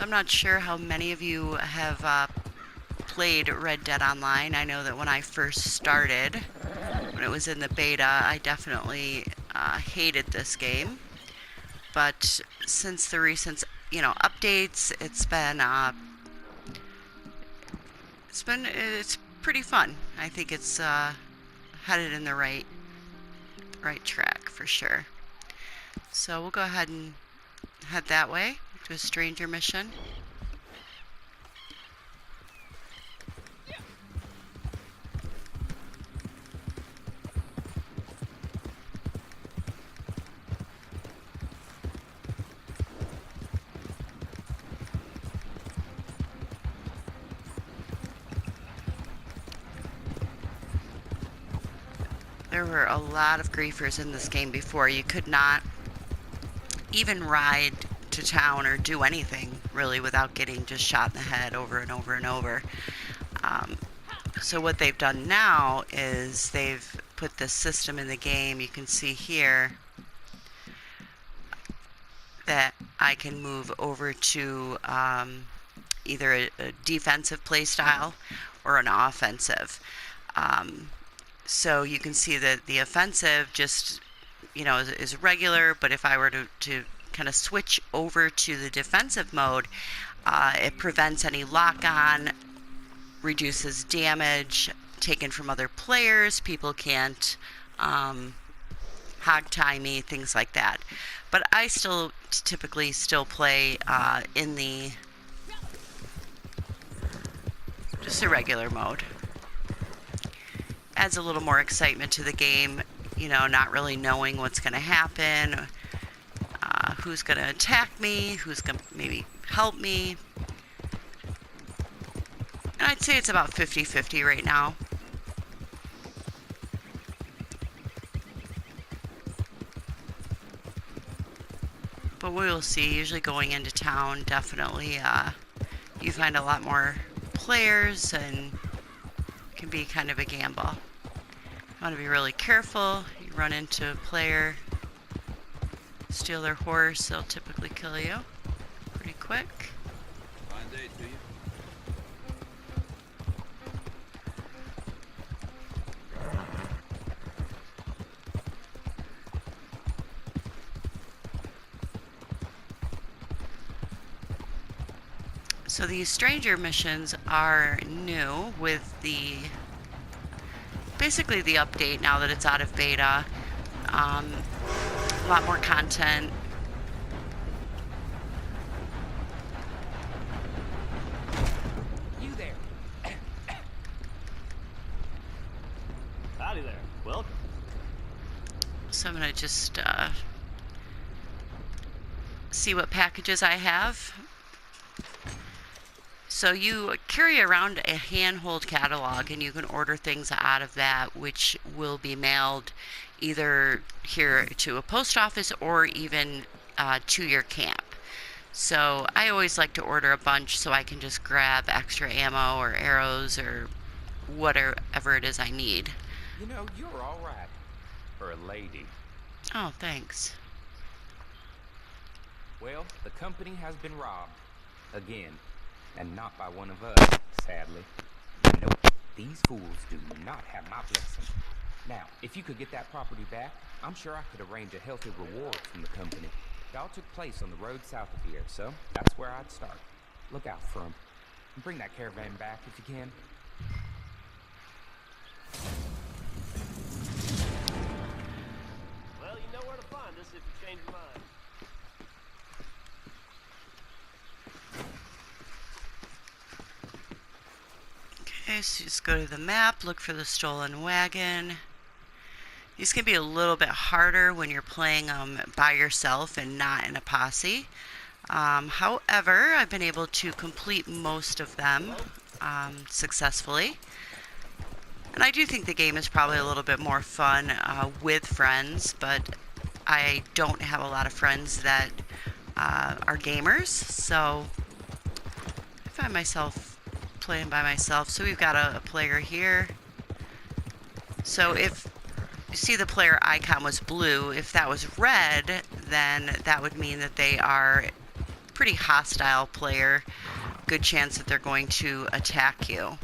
I'm not sure how many of you have played Red Dead Online. I know that when I first started, when it was in the beta, I definitely hated this game. But since the recent, updates, it's pretty fun. I think it's headed in the right track for sure. So we'll go ahead and head that way to a stranger mission. There were a lot of griefers in this game before. You could not even ride to town or do anything really without getting just shot in the head over and over and over. So what they've done now is they've put this system in the game. You can see here that I can move over to either a defensive play style or an offensive. So you can see that the offensive just, is regular, but if I were to kind of switch over to the defensive mode, it prevents any lock-on, reduces damage taken from other players. People can't hog tie me, things like that. But I still typically play in the just a regular mode. Adds a little more excitement to the game, not really knowing what's going to happen, who's going to attack me, who's going to maybe help me. And I'd say it's about 50-50 right now. But we will see. Usually going into town, definitely you find a lot more players and it can be kind of a gamble. You want to be really careful. You run into a player, steal their horse, they'll typically kill you pretty quick. Fine day to you. So these stranger missions are new with basically the update now that it's out of beta. A lot more content. You there. Howdy there. Welcome. So I'm going to just see what packages I have. So you carry around a handhold catalog and you can order things out of that, which will be mailed either here to a post office or even to your camp. So I always like to order a bunch so I can just grab extra ammo or arrows or whatever it is I need. You're all right for a lady. Oh, thanks. Well, the company has been robbed again. And not by one of us, sadly. Nope, these fools do not have my blessing. Now, if you could get that property back, I'm sure I could arrange a healthy reward from the company. It all took place on the road south of here, so that's where I'd start. Look out for them. And bring that caravan back if you can. Well, you know where to find us if you change your mind. Okay, so just go to the map, look for the stolen wagon. These can be a little bit harder when you're playing by yourself and not in a posse. However, I've been able to complete most of them successfully. And I do think the game is probably a little bit more fun with friends, but I don't have a lot of friends that are gamers, so I find myself playing by myself. So we've got a player here. So if you see the player icon was blue, if that was red, then that would mean that they are pretty hostile player. Good chance that they're going to attack you.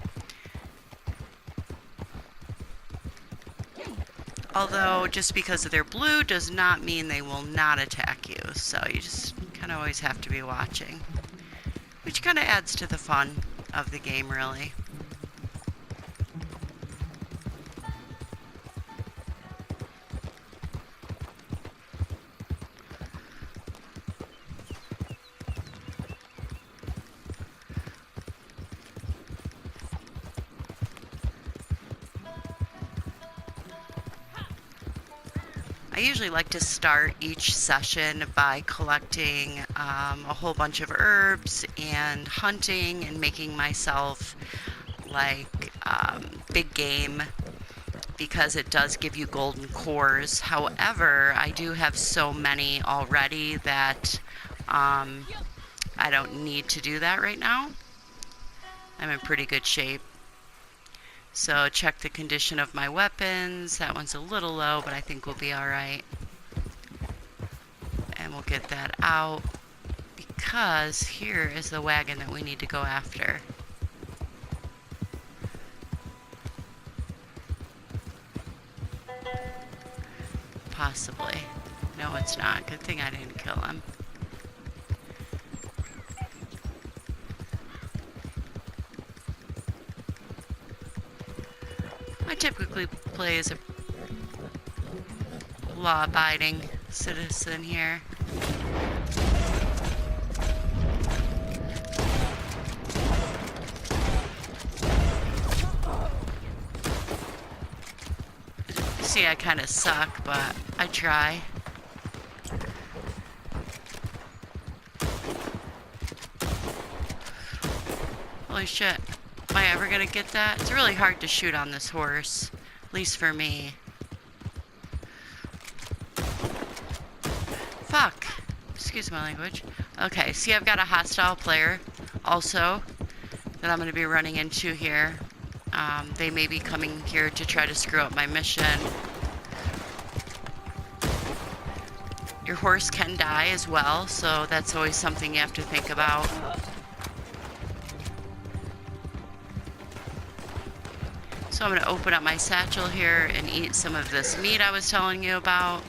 Although, just because they're blue does not mean they will not attack you. So you just kind of always have to be watching. Which kind of adds to the fun of the game, really. I usually like to start each session by collecting a whole bunch of herbs and hunting and making myself like big game, because it does give you golden cores. However, I do have so many already that I don't need to do that right now. I'm in pretty good shape. So check the condition of my weapons. That one's a little low, but I think we'll be alright. And we'll get that out, because here is the wagon that we need to go after. Possibly. No, it's not. Good thing I didn't kill him. I typically play as a law-abiding citizen here. See, I kind of suck, but I try. Holy shit. Am I ever gonna get that? It's really hard to shoot on this horse. At least for me. Fuck. Excuse my language. Okay, see, I've got a hostile player also that I'm gonna be running into here. They may be coming here to try to screw up my mission. Your horse can die as well, so that's always something you have to think about. So I'm going to open up my satchel here and eat some of this meat I was telling you about.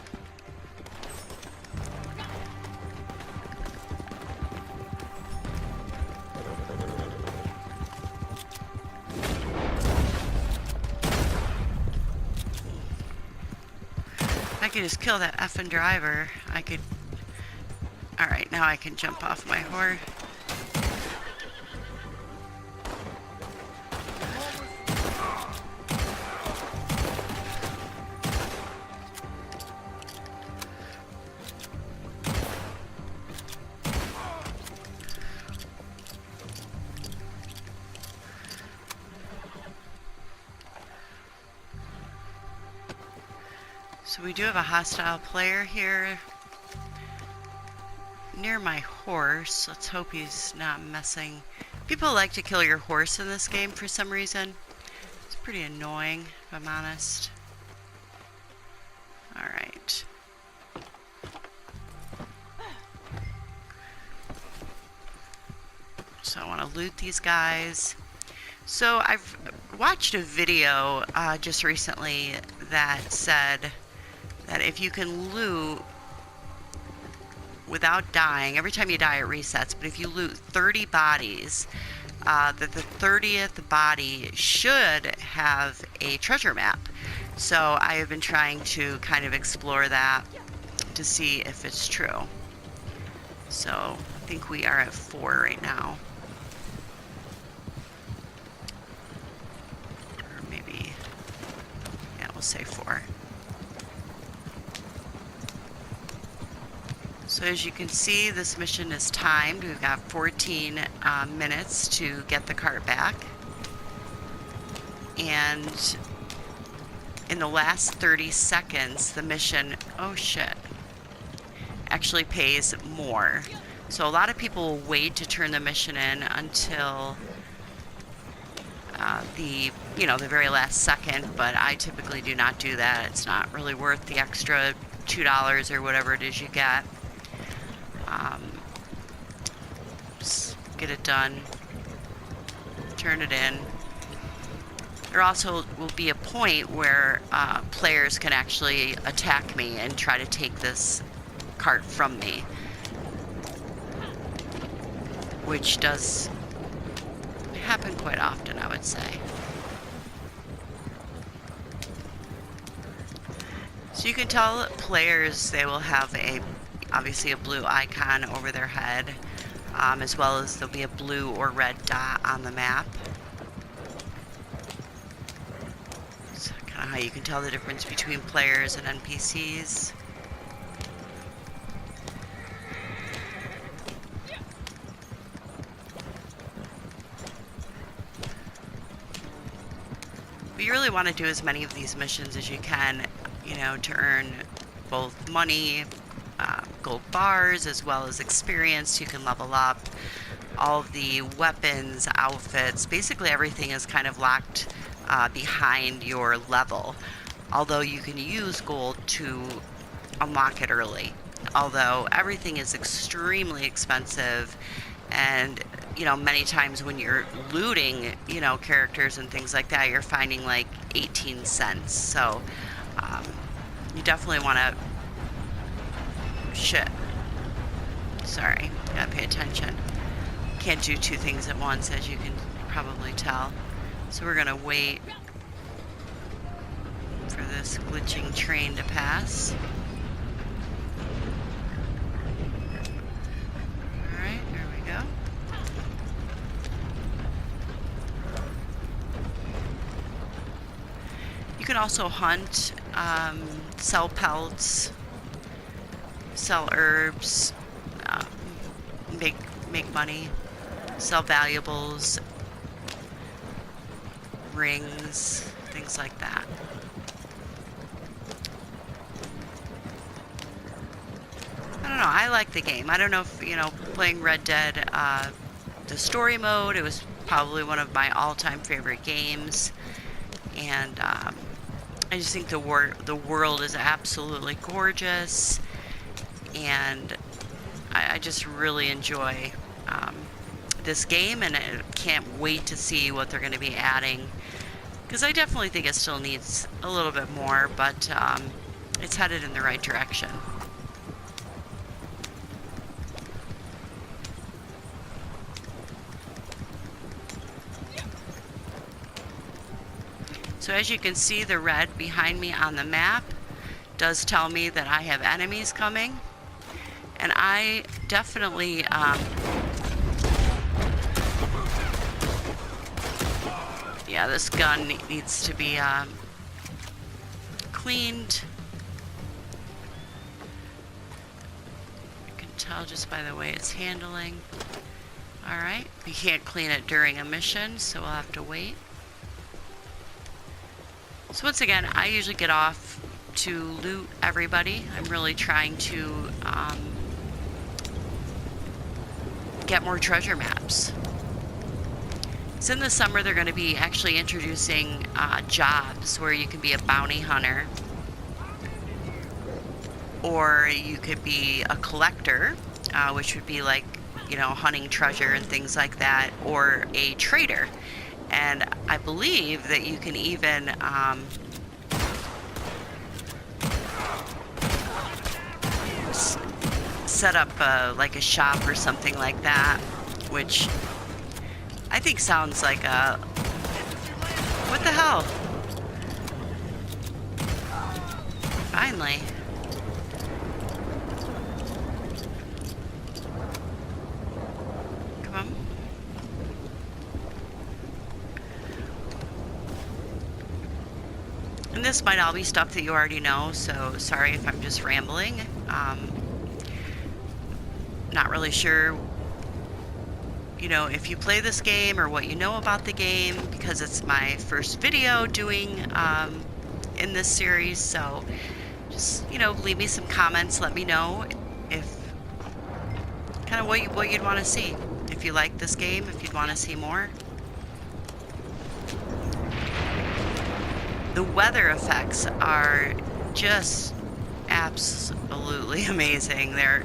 If I could just kill that effing driver, I could... Alright, now I can jump off my horse. So we do have a hostile player here near my horse. Let's hope he's not messing. People like to kill your horse in this game for some reason. It's pretty annoying, if I'm honest. Alright. So I want to loot these guys. So I've watched a video just recently that said that if you can loot without dying, every time you die it resets, but if you loot 30 bodies, that the 30th body should have a treasure map. So I have been trying to kind of explore that to see if it's true. So I think we are at 4 right now. Or maybe, yeah, we'll say 4. So as you can see, this mission is timed. We've got 14 minutes to get the cart back. And in the last 30 seconds, the mission, oh shit, actually pays more. So a lot of people will wait to turn the mission in until the very last second, but I typically do not do that. It's not really worth the extra $2 or whatever it is you get. get it done, turn it in. There also will be a point where players can actually attack me and try to take this cart from me, which does happen quite often, I would say. So you can tell players, they will have obviously a blue icon over their head, as well as there'll be a blue or red dot on the map. So kind of how you can tell the difference between players and NPCs. But you really want to do as many of these missions as you can, you know, to earn both money, gold bars, as well as experience. You can level up. All of the weapons, outfits, basically everything is kind of locked behind your level. Although you can use gold to unlock it early. Although everything is extremely expensive, and you know, many times when you're looting, you know, characters and things like that, you're finding like 18 cents. So you definitely want to sorry, gotta pay attention. Can't do two things at once, as you can probably tell. So we're gonna wait for this glitching train to pass. Alright, there we go. You can also hunt, sell pelts, sell herbs, make money, sell valuables, rings, things like that. I don't know, I like the game. I don't know if, you know, playing Red Dead, the story mode, it was probably one of my all-time favorite games. And I just think the world is absolutely gorgeous, and I just really enjoy this game, and I can't wait to see what they're going to be adding, because I definitely think it still needs a little bit more, but it's headed in the right direction. So as you can see, the red behind me on the map does tell me that I have enemies coming, and I definitely yeah, this gun needs to be cleaned. You can tell just by the way it's handling. Alright, we can't clean it during a mission, so we'll have to wait. So once again, I usually get off to loot everybody. I'm really trying to get more treasure maps. So in the summer, they're going to be actually introducing jobs where you can be a bounty hunter, or you could be a collector, which would be like, you know, hunting treasure and things like that, or a trader. And I believe that you can even set up like a shop or something like that, which I think sounds like a... What the hell? Finally. Come on. And this might all be stuff that you already know, so sorry if I'm just rambling. Not really sure, you know, if you play this game or what you know about the game, because it's my first video doing in this series. So just, you know, leave me some comments, let me know if kind of what you'd want to see, if you like this game, if you'd want to see more. The weather effects are just absolutely amazing. They're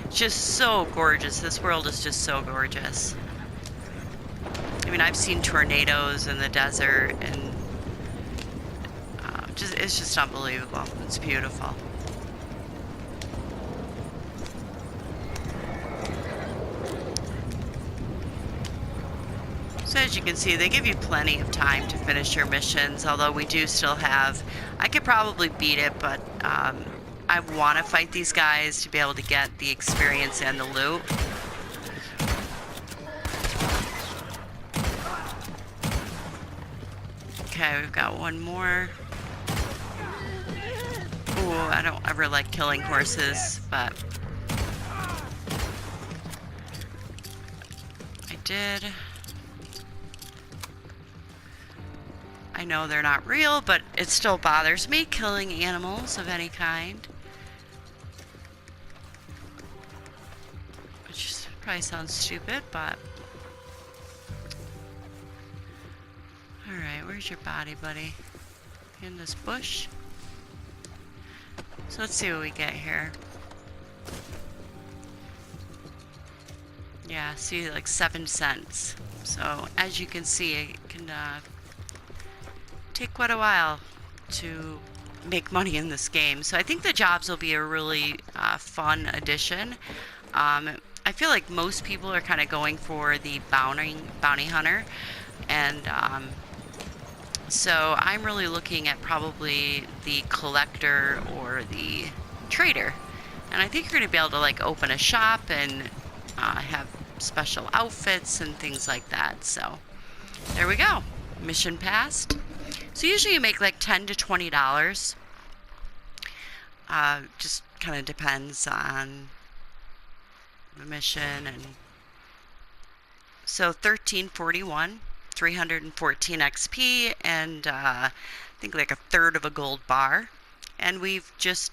just so gorgeous. This world is just so gorgeous. I mean, I've seen tornadoes in the desert, and it's just unbelievable. It's beautiful. So as you can see, they give you plenty of time to finish your missions, although we do still have, I could probably beat it, but I want to fight these guys to be able to get the experience and the loot. Okay, we've got one more. Ooh, I don't ever like killing horses, but I did. I know they're not real, but it still bothers me, killing animals of any kind. Which probably sounds stupid, but... Alright, where's your body, buddy? In this bush? So let's see what we get here. Yeah, see, like 7 cents. So, as you can see, it can take quite a while to make money in this game. So I think the jobs will be a really fun addition. I feel like most people are kind of going for the bounty hunter, and so I'm really looking at probably the collector or the trader. And I think you're going to be able to like open a shop and have special outfits and things like that. So there we go. Mission passed. So usually you make like $10 to $20. Just kind of depends on the mission. And so 1341, 314 XP, and I think like a third of a gold bar. And we've just